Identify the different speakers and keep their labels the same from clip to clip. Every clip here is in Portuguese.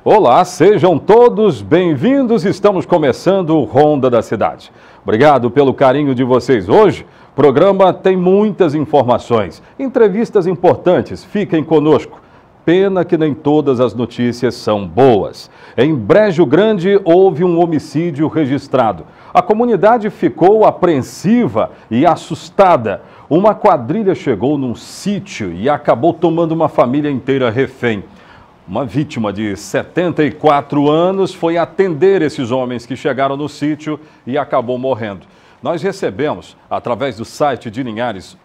Speaker 1: Olá, sejam todos bem-vindos. Estamos começando o Ronda da Cidade. Obrigado pelo carinho de vocês. Hoje, o programa tem muitas informações, entrevistas importantes. Fiquem conosco. Pena que nem todas as notícias são boas. Em Brejo Grande, houve um homicídio registrado. A comunidade ficou apreensiva e assustada. Uma quadrilha chegou num sítio e acabou tomando uma família inteira refém. Uma vítima de 74 anos foi atender esses homens que chegaram no sítio e acabou morrendo. Nós recebemos, através do site de Linhares,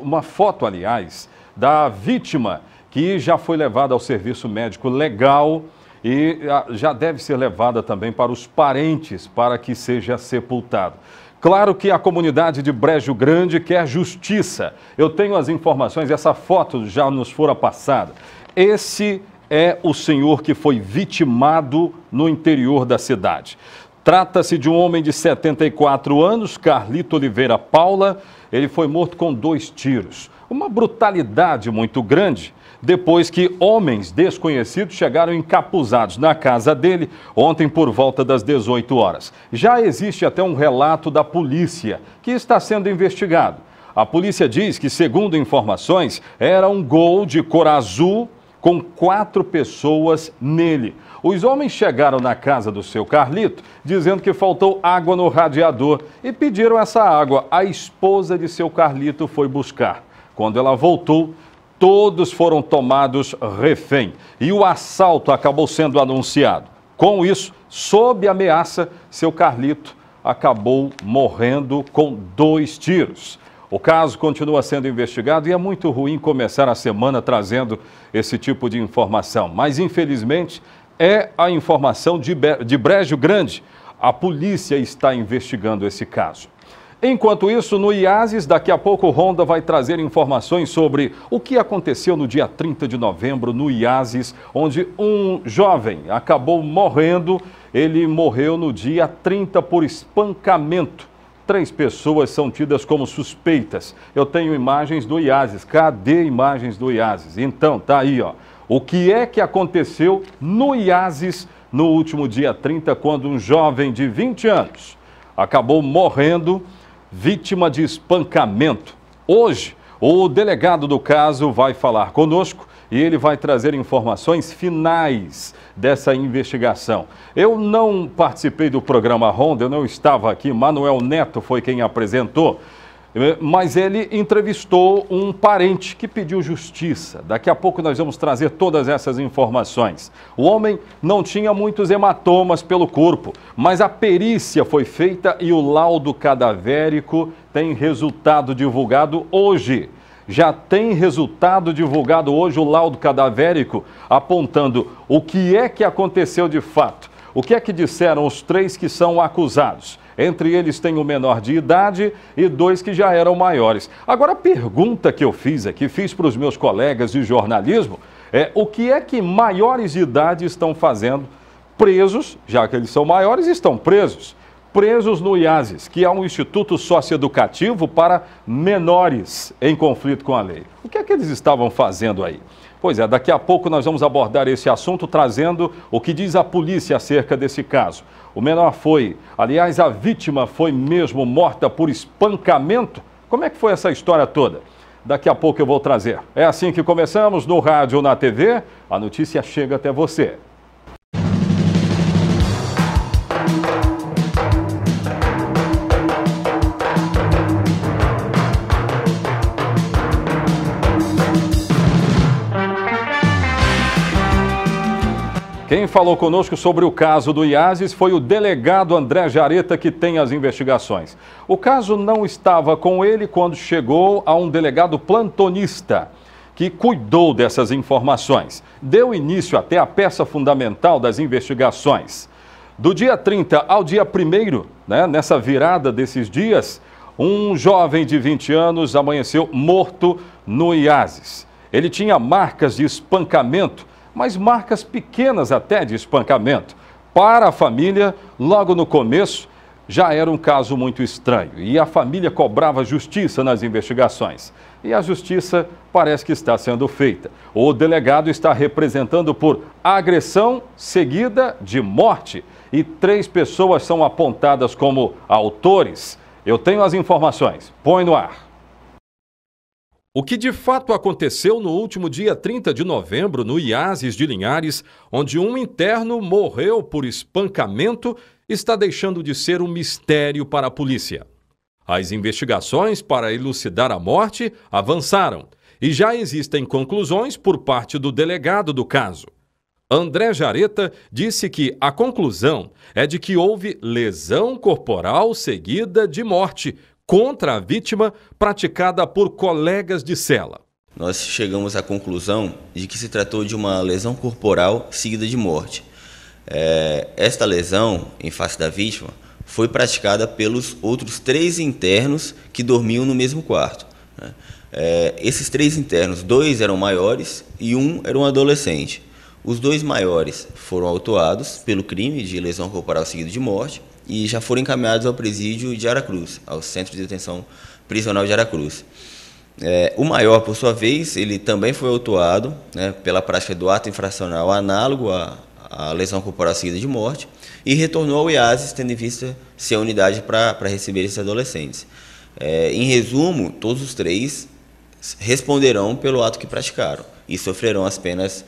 Speaker 1: uma foto, aliás, da vítima que já foi levada ao serviço médico legal e já deve ser levada também para os parentes para que seja sepultado. Claro que a comunidade de Brejo Grande quer justiça. Eu tenho as informações, essa foto já nos fora passada. Esse é o senhor que foi vitimado no interior da cidade. Trata-se de um homem de 74 anos, Carlito Oliveira Paula. Ele foi morto com 2 tiros. Uma brutalidade muito grande, depois que homens desconhecidos chegaram encapuzados na casa dele ontem por volta das 18 horas. Já existe até um relato da polícia, que está sendo investigado. A polícia diz que, segundo informações, era um Gol de cor azul com 4 pessoas nele. Os homens chegaram na casa do seu Carlito dizendo que faltou água no radiador e pediram essa água. A esposa de seu Carlito foi buscar. Quando ela voltou, todos foram tomados refém e o assalto acabou sendo anunciado. Com isso, sob ameaça, seu Carlito acabou morrendo com 2 tiros. O caso continua sendo investigado e é muito ruim começar a semana trazendo esse tipo de informação. Mas, infelizmente, é a informação de Brejo Grande. A polícia está investigando esse caso. Enquanto isso, no IASES, daqui a pouco o Ronda vai trazer informações sobre o que aconteceu no dia 30 de novembro no IASES, onde um jovem acabou morrendo. Ele morreu no dia 30 por espancamento. 3 pessoas são tidas como suspeitas. Eu tenho imagens do IASES. Cadê imagens do IASES? Então, tá aí, ó. O que é que aconteceu no IASES no último dia 30, quando um jovem de 20 anos acabou morrendo, vítima de espancamento? Hoje, o delegado do caso vai falar conosco e ele vai trazer informações finais dessa investigação. Eu não participei do programa Ronda, eu não estava aqui, Manuel Neto foi quem apresentou, mas ele entrevistou um parente que pediu justiça. Daqui a pouco nós vamos trazer todas essas informações. O homem não tinha muitos hematomas pelo corpo, mas a perícia foi feita e o laudo cadavérico tem resultado divulgado hoje. Já tem resultado divulgado hoje, o laudo cadavérico, apontando o que é que aconteceu de fato. O que é que disseram os 3 que são acusados? Entre eles tem o menor de idade e 2 que já eram maiores. Agora, a pergunta que eu fiz aqui, fiz para os meus colegas de jornalismo, é o que é que maiores de idade estão fazendo presos, já que eles são maiores, estão presos no IASES, que é um instituto socioeducativo para menores em conflito com a lei. O que é que eles estavam fazendo aí? Pois é, daqui a pouco nós vamos abordar esse assunto, trazendo o que diz a polícia acerca desse caso. O menor aliás, a vítima foi mesmo morta por espancamento? Como é que foi essa história toda? Daqui a pouco eu vou trazer. É assim que começamos, no rádio ou na TV, a notícia chega até você. Quem falou conosco sobre o caso do IASES foi o delegado André Jareta, que tem as investigações. O caso não estava com ele quando chegou a um delegado plantonista, que cuidou dessas informações. Deu início até a peça fundamental das investigações. Do dia 30 ao dia 1º, nessa virada desses dias, um jovem de 20 anos amanheceu morto no IASES. Ele tinha marcas de espancamento, mas marcas pequenas até de espancamento. Para a família, logo no começo, Já era um caso muito estranho e a família cobrava justiça nas investigações. E a justiça parece que está sendo feita. O delegado está representando por agressão seguida de morte e 3 pessoas são apontadas como autores. Eu tenho as informações. Põe no ar. O que de fato aconteceu no último dia 30 de novembro no IASES de Linhares, onde um interno morreu por espancamento, está deixando de ser um mistério para a polícia. As investigações para elucidar a morte avançaram e já existem conclusões por parte do delegado do caso. André Jareta disse que a conclusão é de que houve lesão corporal seguida de morte contra a vítima praticada por colegas de cela.
Speaker 2: Nós chegamos à conclusão de que se tratou de uma lesão corporal seguida de morte. Esta lesão em face da vítima foi praticada pelos outros 3 internos que dormiam no mesmo quarto. Esses 3 internos, 2 eram maiores e 1 era um adolescente. Os 2 maiores foram autuados pelo crime de lesão corporal seguida de morte e já foram encaminhados ao presídio de Aracruz, ao Centro de Detenção Prisional de Aracruz. O maior, por sua vez, ele também foi autuado, pela prática do ato infracional análogo à lesão corporal seguida de morte e retornou ao IASES, tendo em vista ser a unidade para receber esses adolescentes. Em resumo, todos os 3 responderão pelo ato que praticaram e sofrerão as penas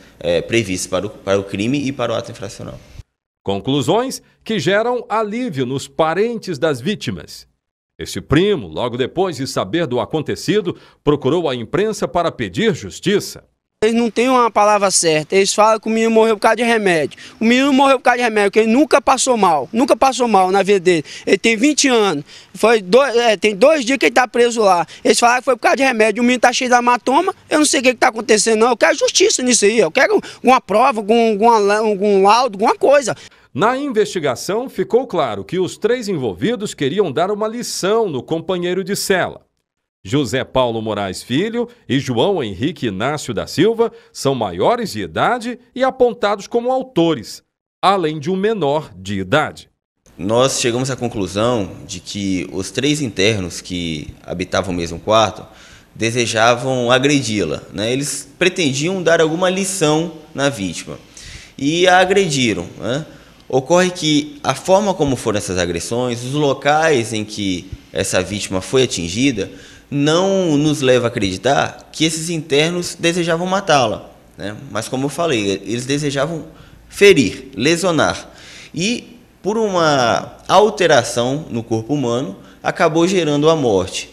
Speaker 2: previstas para o crime e para o ato infracional.
Speaker 1: Conclusões que geram alívio nos parentes das vítimas. Este primo, logo depois de saber do acontecido, procurou a imprensa para pedir justiça.
Speaker 3: Eles não têm uma palavra certa, eles falam que o menino morreu por causa de remédio. O menino morreu por causa de remédio, porque ele nunca passou mal na vida dele. Ele tem 20 anos, tem 2 dias que ele está preso lá. Eles falaram que foi por causa de remédio, o menino está cheio de hematoma, eu não sei o que está acontecendo não, eu quero justiça nisso aí, eu quero alguma prova, algum laudo, alguma coisa.
Speaker 1: Na investigação, ficou claro que os 3 envolvidos queriam dar uma lição no companheiro de cela. José Paulo Moraes Filho e João Henrique Inácio da Silva são maiores de idade e apontados como autores, além de um menor de idade.
Speaker 2: Nós chegamos à conclusão de que os 3 internos que habitavam o mesmo quarto desejavam agredi-la. Eles pretendiam dar alguma lição na vítima e a agrediram. Ocorre que a forma como foram essas agressões, os locais em que essa vítima foi atingida, não nos leva a acreditar que esses internos desejavam matá-la. Mas, como eu falei, eles desejavam ferir, lesionar. E, por uma alteração no corpo humano, acabou gerando a morte.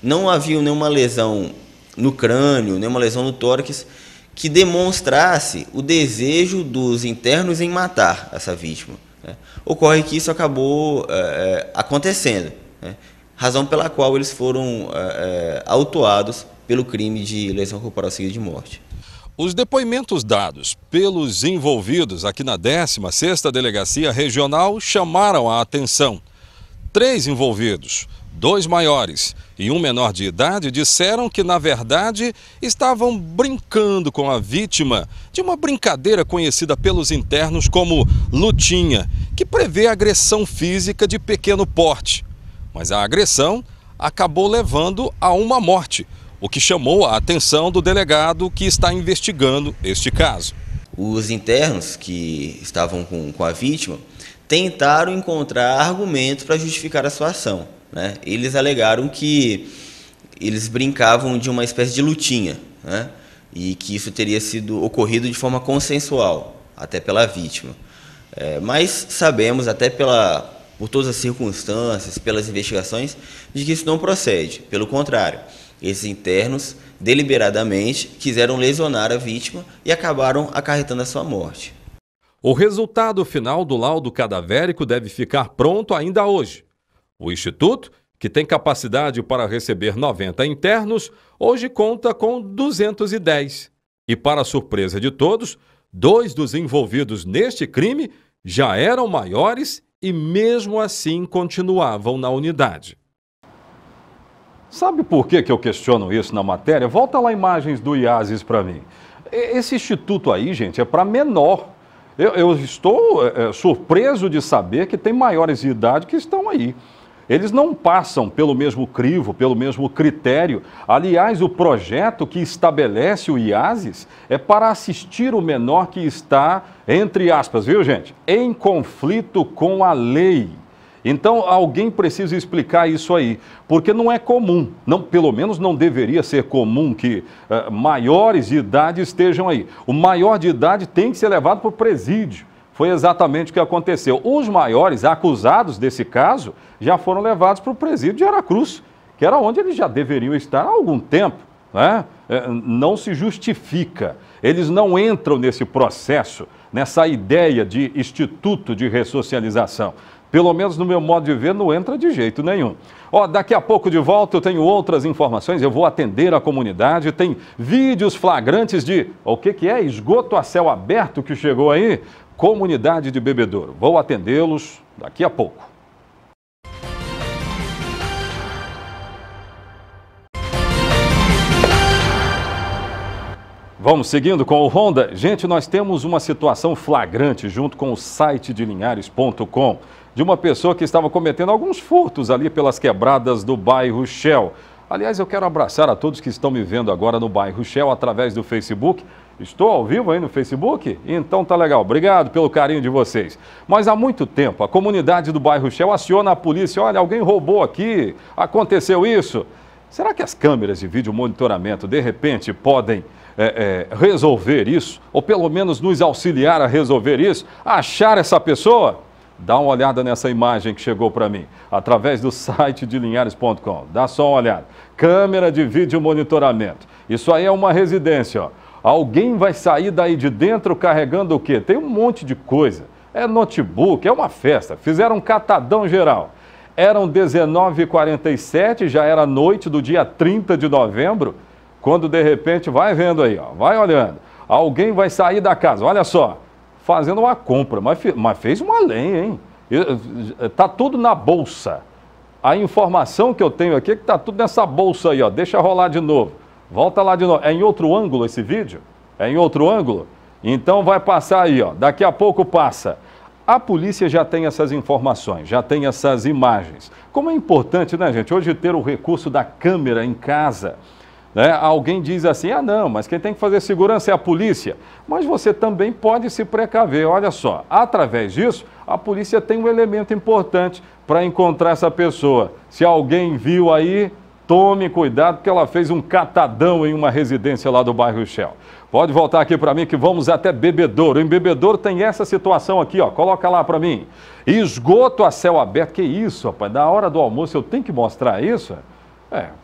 Speaker 2: Não havia nenhuma lesão no crânio, nenhuma lesão no tórax, que demonstrasse o desejo dos internos em matar essa vítima. Ocorre que isso acabou acontecendo, razão pela qual eles foram autuados pelo crime de lesão corporal seguida de morte.
Speaker 1: Os depoimentos dados pelos envolvidos aqui na 16ª Delegacia Regional chamaram a atenção. 3 envolvidos, 2 maiores e um menor de idade, disseram que, na verdade, estavam brincando com a vítima de uma brincadeira conhecida pelos internos como lutinha, que prevê agressão física de pequeno porte. Mas a agressão acabou levando a uma morte, o que chamou a atenção do delegado que está investigando este caso.
Speaker 2: Os internos que estavam com a vítima tentaram encontrar argumentos para justificar a sua ação. Eles alegaram que eles brincavam de uma espécie de lutinha, e que isso teria sido ocorrido de forma consensual, até pela vítima. Mas sabemos, até por todas as circunstâncias, pelas investigações, de que isso não procede. Pelo contrário, esses internos deliberadamente quiseram lesionar a vítima e acabaram acarretando a sua morte.
Speaker 1: O resultado final do laudo cadavérico deve ficar pronto ainda hoje. O Instituto, que tem capacidade para receber 90 internos, hoje conta com 210. E, para surpresa de todos, 2 dos envolvidos neste crime já eram maiores e mesmo assim continuavam na unidade. Sabe por que eu questiono isso na matéria? Volta lá imagens do IASES para mim. Esse instituto aí, gente, é para menor. Eu estou surpreso de saber que tem maiores de idade que estão aí. Eles não passam pelo mesmo crivo, pelo mesmo critério. Aliás, o projeto que estabelece o IASES é para assistir o menor que está, entre aspas, viu gente, em conflito com a lei. Então, alguém precisa explicar isso aí, porque não é comum, pelo menos não deveria ser comum que maiores de idade estejam aí. O maior de idade tem que ser levado para o presídio. Foi exatamente o que aconteceu. Os maiores acusados desse caso já foram levados para o presídio de Aracruz, que era onde eles já deveriam estar há algum tempo, né? Não se justifica. Eles não entram nesse processo, nessa ideia de instituto de ressocialização. Pelo menos no meu modo de ver, não entra de jeito nenhum. Ó, daqui a pouco de volta eu tenho outras informações, eu vou atender a comunidade, tem vídeos flagrantes de, o que é? Esgoto a céu aberto que chegou aí? Comunidade de Bebedouro. Vou atendê-los daqui a pouco. Vamos seguindo com o Ronda. Gente, nós temos uma situação flagrante junto com o site de linhares.com de uma pessoa que estava cometendo alguns furtos ali pelas quebradas do bairro Shell. Aliás, eu quero abraçar a todos que estão me vendo agora no bairro Shell através do Facebook. Estou ao vivo aí no Facebook? Então tá legal. Obrigado pelo carinho de vocês. Mas há muito tempo a comunidade do bairro Shell aciona a polícia. Olha, alguém roubou aqui, aconteceu isso. Será que as câmeras de vídeo monitoramento de repente podem resolver isso? Ou pelo menos nos auxiliar a resolver isso? Achar essa pessoa? Dá uma olhada nessa imagem que chegou para mim, através do site de linhares.com. Dá só uma olhada. Câmera de vídeo monitoramento. Isso aí é uma residência, ó. Alguém vai sair daí de dentro carregando o quê? Tem um monte de coisa. É notebook, é uma festa. Fizeram um catadão geral. Eram 19h47, já era noite do dia 30 de novembro, quando de repente, vai vendo aí, ó, vai olhando. Alguém vai sair da casa, olha só, fazendo uma compra, mas fez uma lenha, hein? Tá tudo na bolsa. A informação que eu tenho aqui é que tá tudo nessa bolsa aí, ó. Deixa rolar de novo. Volta lá de novo. É em outro ângulo esse vídeo? É em outro ângulo? Então vai passar aí, ó. Daqui a pouco passa. A polícia já tem essas informações, já tem essas imagens. Como é importante, né, gente, hoje ter o recurso da câmera em casa. Né? Alguém diz assim, ah não, mas quem tem que fazer segurança é a polícia. Mas você também pode se precaver, olha só. Através disso, a polícia tem um elemento importante para encontrar essa pessoa. Se alguém viu aí, tome cuidado, porque ela fez um catadão em uma residência lá do bairro Shell. Pode voltar aqui para mim que vamos até Bebedouro. Em Bebedouro tem essa situação aqui, ó. Coloca lá para mim. Esgoto a céu aberto. Que isso, rapaz? Na hora do almoço eu tenho que mostrar isso?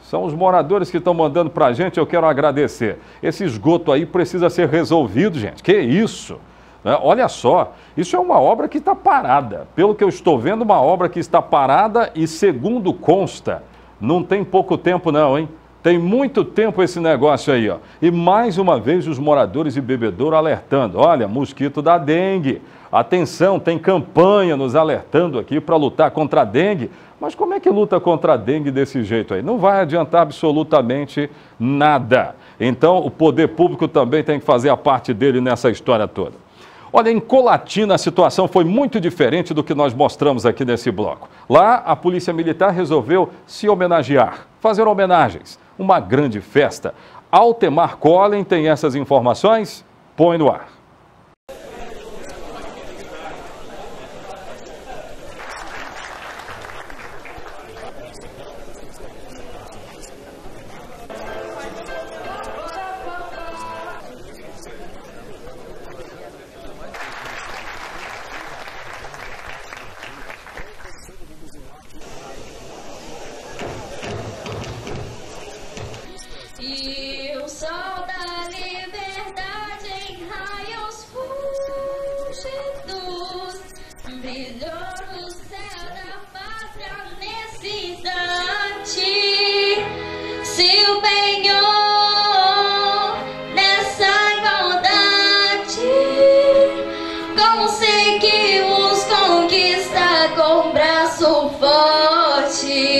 Speaker 1: São os moradores que estão mandando para a gente, eu quero agradecer. Esse esgoto aí precisa ser resolvido, gente. Que isso? Olha só, isso é uma obra que está parada. Pelo que eu estou vendo, uma obra que está parada e, segundo consta, não tem pouco tempo não, hein? Tem muito tempo esse negócio aí, ó. E mais uma vez os moradores de Bebedouro alertando. Olha, mosquito da dengue. Atenção, tem campanha nos alertando aqui para lutar contra a dengue. Mas como é que luta contra a dengue desse jeito aí? Não vai adiantar absolutamente nada. Então, o poder público também tem que fazer a parte dele nessa história toda. Olha, em Colatina a situação foi muito diferente do que nós mostramos aqui nesse bloco. Lá, a Polícia Militar resolveu se homenagear, fazer homenagens. Uma grande festa. Altemar Collen tem essas informações? Põe no ar.
Speaker 4: E o sol da liberdade em raios fúlgidos brilhou no céu da pátria nesse instante. Se o penhor dessa igualdade conseguimos conquistar com braço forte.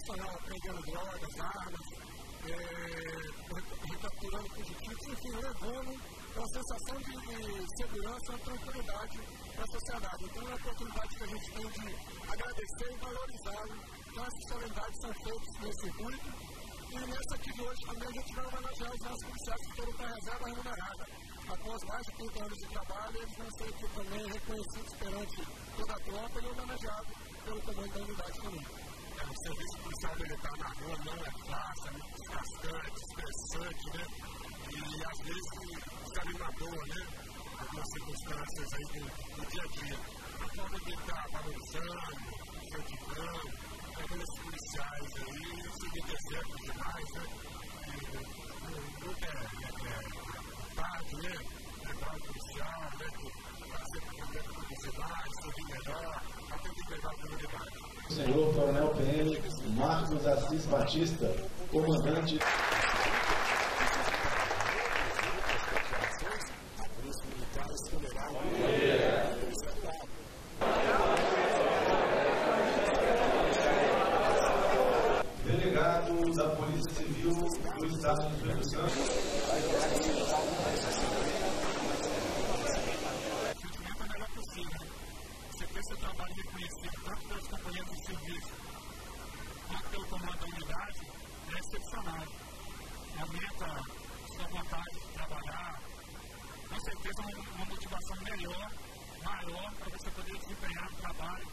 Speaker 5: Nacional prendendo drogas, armas, recapturando fugitivos, enfim, levando uma sensação de segurança e tranquilidade para a sociedade. Então é uma oportunidade que a gente tem de agradecer e valorizá-lo. Então essas solenidades são feitas nesse intuito. E nessa aqui de hoje também a gente vai homenagear os nossos policiais que foram para a reserva remunerada. Após mais de 30 anos de trabalho, eles vão ser aqui também reconhecidos perante toda a tropa e homenageados pelo comando da unidade também. O serviço policial militar na rua não é fácil, é muito desgastante, estressante, né? E às vezes desanimador, né? Algumas circunstâncias aí do dia a dia. A forma de estar valorizando, incentivando, pegando esses policiais aí, seguindo exemplo demais, né? Nunca tarde, né? Levar o policial, né? Fazer publicidade, servir melhor, atender melhor a comunidade.
Speaker 6: Senhor Coronel PM Marcos Assis Batista, comandante. Delegado da Polícia Civil do Estado do Espírito Santo.
Speaker 5: Aumenta sua vontade de trabalhar, com certeza uma motivação melhor, maior, para você poder desempenhar um trabalho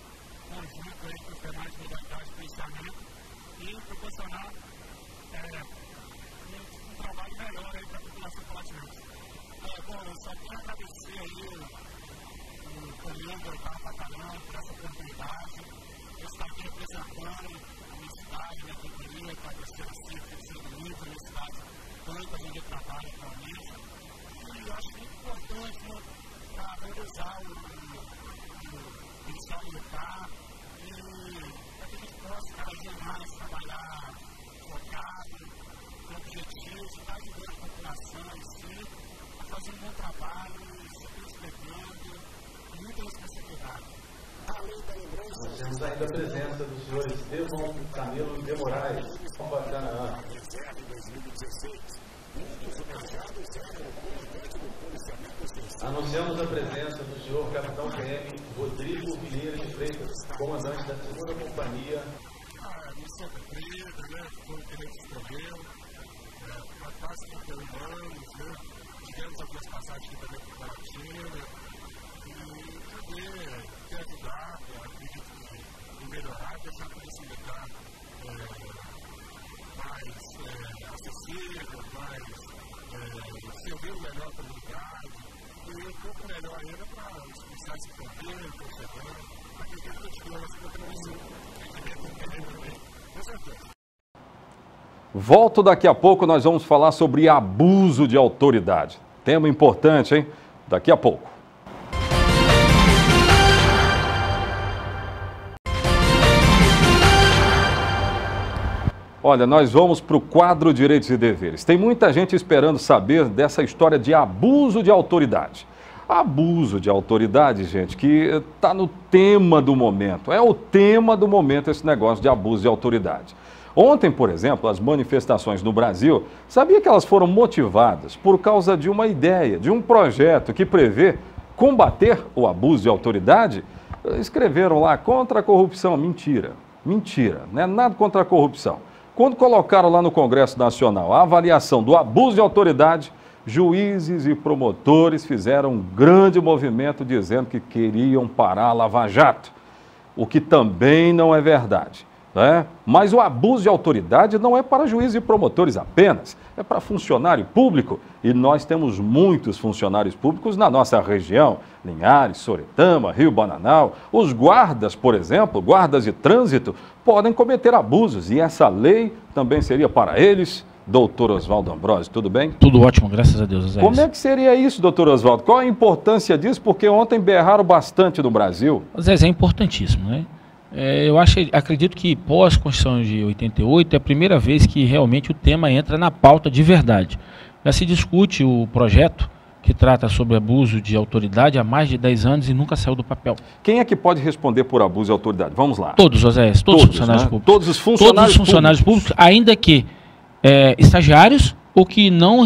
Speaker 5: conjunto aí com os demais modalidades de policiamento e proporcionar um trabalho melhor aí para a população palatinense. Bom, eu só quero agradecer aí o comando do 8º Batalhão por essa oportunidade. Eu estou aqui representando a minha cidade, minha companhia, para agradecer a CIF de São Luís, a minha cidade, quanto a gente trabalha atualmente. E eu acho muito importante, né, para valorizar o policial militar e para que a gente possa cada vez mais trabalhar focado, com objetivos, estar ajudando a população em si, a fazer um bom trabalho, se respeitando, muita responsabilidade.
Speaker 6: Nós temos ainda a presença do senhor Estevão Camilo de Moraes, Canaã. Anunciamos a presença do senhor Capitão PM Rodrigo Vieira de Freitas, comandante da 2ª Companhia.
Speaker 5: A missão cumprida, né? Foi o que ele escolheu, quase 31 anos, né? Tivemos algumas passagens aqui também por Palatina, e poder ter ajudado, acredito que melhorar, deixar a polícia militar mais acessível, mais servir melhor a comunidade, e um pouco melhor ainda para os policiais que estão vindo, estão chegando, para que a gente continue a nossa contribuição. Com certeza.
Speaker 1: Volto daqui a pouco, nós vamos falar sobre abuso de autoridade. Tema importante, hein? Daqui a pouco. Olha, nós vamos para o quadro Direitos e Deveres. Tem muita gente esperando saber dessa história de abuso de autoridade. Abuso de autoridade, gente, que está no tema do momento. É o tema do momento esse negócio de abuso de autoridade. Ontem, por exemplo, as manifestações no Brasil, sabia que elas foram motivadas por causa de uma ideia, de um projeto que prevê combater o abuso de autoridade? Escreveram lá contra a corrupção. Mentira, mentira, não é nada contra a corrupção. Quando colocaram lá no Congresso Nacional a avaliação do abuso de autoridade, juízes e promotores fizeram um grande movimento dizendo que queriam parar a Lava Jato, o que também não é verdade. Mas o abuso de autoridade não é para juízes e promotores apenas, é para funcionário público. E nós temos muitos funcionários públicos na nossa região, Linhares, Soretama, Rio Bananal. Os guardas, por exemplo, guardas de trânsito, podem cometer abusos e essa lei também seria para eles. Doutor Oswaldo Ambrosio, tudo bem?
Speaker 7: Tudo ótimo, graças a Deus.
Speaker 1: Como é que seria isso, doutor Oswaldo? Qual a importância disso? Porque ontem berraram bastante no Brasil.
Speaker 7: Zé, é importantíssimo, né? Acredito que pós-Constituição de 88 é a primeira vez que realmente o tema entra na pauta de verdade. Já se discute o projeto que que trata sobre abuso de autoridade há mais de 10 anos e nunca saiu do papel.
Speaker 1: Quem é que pode responder por abuso de autoridade? Vamos lá.
Speaker 7: Todos, Oséias, todos os funcionários públicos.
Speaker 1: Todos os funcionários
Speaker 7: públicos, ainda que estagiários ou que não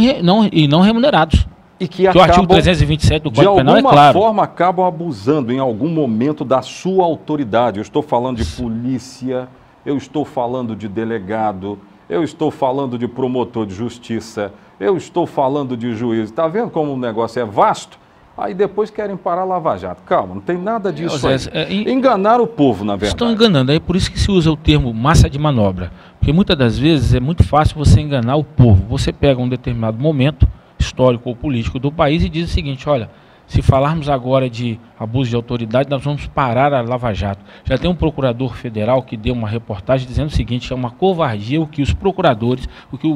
Speaker 7: remunerados.
Speaker 1: E que
Speaker 7: o artigo 327 do Código Penal é claro.
Speaker 1: De alguma forma acabam abusando em algum momento da sua autoridade. Eu estou falando de polícia, eu estou falando de delegado, eu estou falando de promotor de justiça, eu estou falando de juiz. Está vendo como o negócio é vasto? Aí depois querem parar a Lava Jato. Calma, não tem nada disso aí. Enganar o povo, na verdade.
Speaker 7: Estão enganando, é por isso que se usa o termo massa de manobra. Porque muitas das vezes é muito fácil você enganar o povo. Você pega um determinado momento histórico ou político do país e diz o seguinte: olha, se falarmos agora de abuso de autoridade, nós vamos parar a Lava Jato. Já tem um procurador federal que deu uma reportagem dizendo o seguinte: é uma covardia o que os procuradores, o que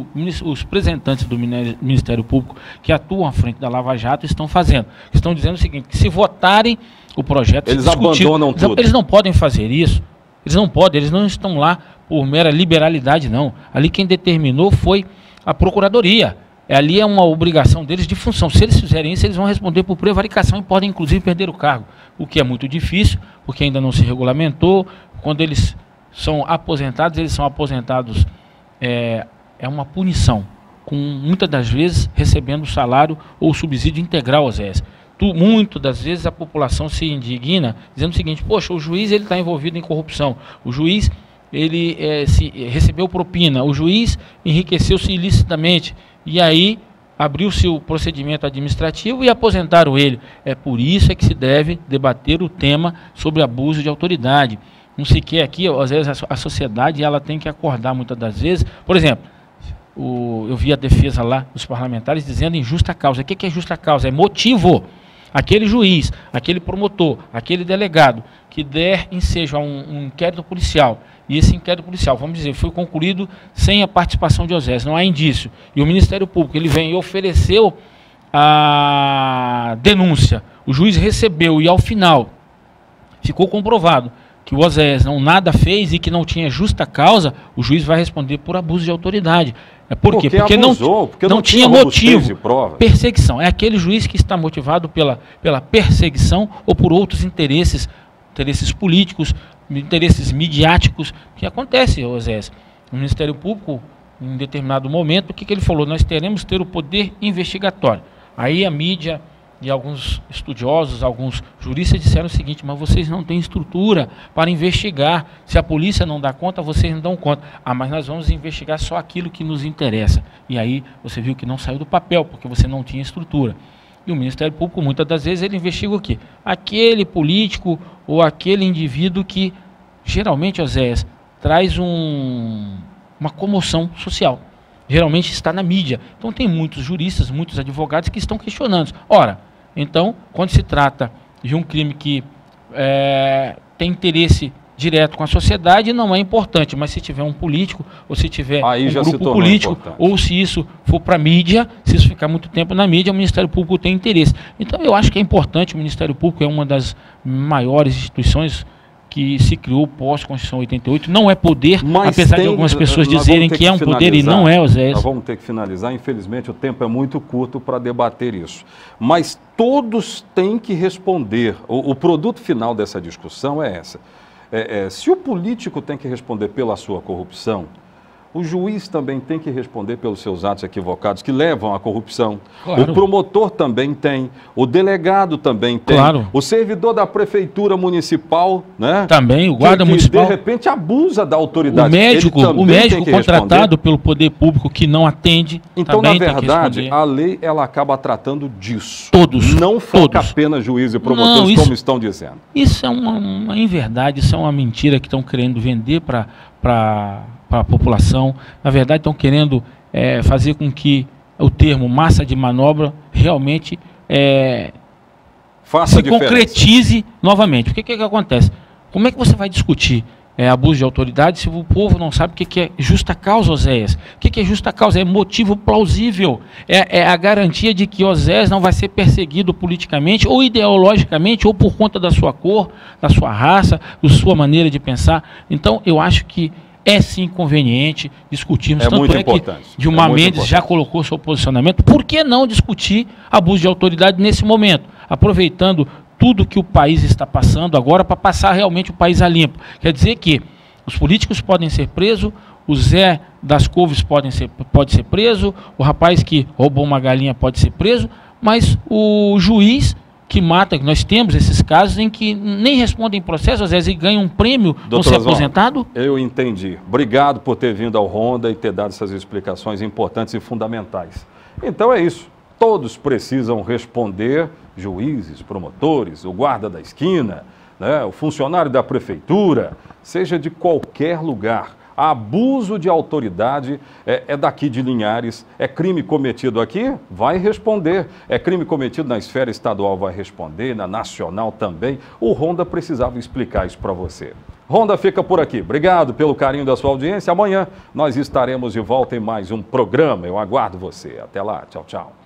Speaker 7: os representantes do Ministério Público que atuam à frente da Lava Jato estão fazendo. Estão dizendo o seguinte: que se votarem o projeto,
Speaker 1: eles abandonam tudo.
Speaker 7: Eles não podem fazer isso. Eles não podem, eles não estão lá por mera liberalidade, não. Ali quem determinou foi a Procuradoria. Ali é uma obrigação deles de função. Se eles fizerem isso, eles vão responder por prevaricação e podem, inclusive, perder o cargo. O que é muito difícil, porque ainda não se regulamentou. Quando eles são aposentados, é uma punição, com muitas das vezes recebendo salário ou subsídio integral, Oséias. Muitas das vezes a população se indigna, dizendo o seguinte: poxa, o juiz está envolvido em corrupção, o juiz ele recebeu propina, o juiz enriqueceu-se ilicitamente. E aí abriu-se o procedimento administrativo e aposentaram ele. É por isso que se deve debater o tema sobre abuso de autoridade. Não se quer aqui, às vezes a sociedade ela tem que acordar muitas das vezes. Por exemplo, eu vi a defesa lá dos parlamentares dizendo em justa causa. O que é justa causa? É motivo. Aquele juiz, aquele promotor, aquele delegado que der ensejo a um inquérito policial, e esse inquérito policial, vamos dizer, foi concluído sem a participação de Oséias, não há indício, e o Ministério Público ele vem e ofereceu a denúncia, o juiz recebeu e ao final ficou comprovado que o Oséias nada fez e que não tinha justa causa, o juiz vai responder por abuso de autoridade. Por quê? Porque não tinha motivo. Perseguição. É aquele juiz que está motivado pela perseguição ou por outros interesses políticos, interesses midiáticos, que acontece, Oséias. O Ministério Público, em determinado momento, o que ele falou? Nós teremos que ter o poder investigatório. Aí a mídia e alguns estudiosos, alguns juristas disseram o seguinte: mas vocês não têm estrutura para investigar. Se a polícia não dá conta, vocês não dão conta. Mas nós vamos investigar só aquilo que nos interessa. E aí você viu que não saiu do papel, porque você não tinha estrutura. E o Ministério Público, muitas das vezes, ele investiga o quê? Aquele político ou aquele indivíduo que, geralmente, Oséias, traz uma comoção social. Geralmente está na mídia. Então tem muitos juristas, muitos advogados que estão questionando. Ora, então, quando se trata de um crime que tem interesse direto com a sociedade, não é importante, mas se tiver um político, ou se tiver um grupo político, ou se isso for para a mídia, se isso ficar muito tempo na mídia, o Ministério Público tem interesse. Então eu acho que é importante, o Ministério Público é uma das maiores instituições que se criou pós-Constituição 88, não é poder, apesar de algumas pessoas dizerem que é um poder e não é, Oséias.
Speaker 1: Nós vamos ter que finalizar, infelizmente o tempo é muito curto para debater isso. Mas todos têm que responder, o produto final dessa discussão é essa. Se o político tem que responder pela sua corrupção, o juiz também tem que responder pelos seus atos equivocados que levam à corrupção. Claro. O promotor também tem, o delegado também tem, claro. O servidor da prefeitura municipal, né?
Speaker 7: Também, o guarda municipal.
Speaker 1: De repente abusa da autoridade.
Speaker 7: O médico contratado pelo poder público que não atende.
Speaker 1: Então, na verdade, a lei ela acaba tratando disso.
Speaker 7: Todos.
Speaker 1: Não foca apenas juiz e promotores, como estão dizendo.
Speaker 7: Isso é uma inverdade, isso é uma mentira que estão querendo vender para a população. Na verdade, estão querendo fazer com que o termo massa de manobra realmente se concretize novamente. O que acontece? Como é que você vai discutir abuso de autoridade se o povo não sabe o que é justa causa, Oséias? O que é justa causa? É motivo plausível. É a garantia de que Oséias não vai ser perseguido politicamente ou ideologicamente ou por conta da sua cor, da sua raça, da sua maneira de pensar. Então, eu acho que é sim conveniente discutirmos.
Speaker 1: É
Speaker 7: Tanto
Speaker 1: muito
Speaker 7: é que
Speaker 1: importante.
Speaker 7: Gilmar
Speaker 1: É muito
Speaker 7: Mendes já
Speaker 1: importante.
Speaker 7: colocou seu posicionamento. Por que não discutir abuso de autoridade nesse momento? Aproveitando tudo que o país está passando agora para passar realmente o país a limpo. Quer dizer que os políticos podem ser presos, o Zé das Couves pode ser preso, o rapaz que roubou uma galinha pode ser preso, mas o juiz que mata, que nós temos esses casos em que nem respondem processo, às vezes e ganham um prêmio, vão ser aposentados.
Speaker 1: Eu entendi. Obrigado por ter vindo ao Ronda e ter dado essas explicações importantes e fundamentais. Então é isso. Todos precisam responder, juízes, promotores, o guarda da esquina, né, o funcionário da prefeitura, seja de qualquer lugar. Abuso de autoridade é daqui de Linhares, é crime cometido aqui, vai responder. É crime cometido na esfera estadual, vai responder, na nacional também. O Ronda precisava explicar isso para você. Ronda fica por aqui. Obrigado pelo carinho da sua audiência. Amanhã nós estaremos de volta em mais um programa. Eu aguardo você. Até lá. Tchau, tchau.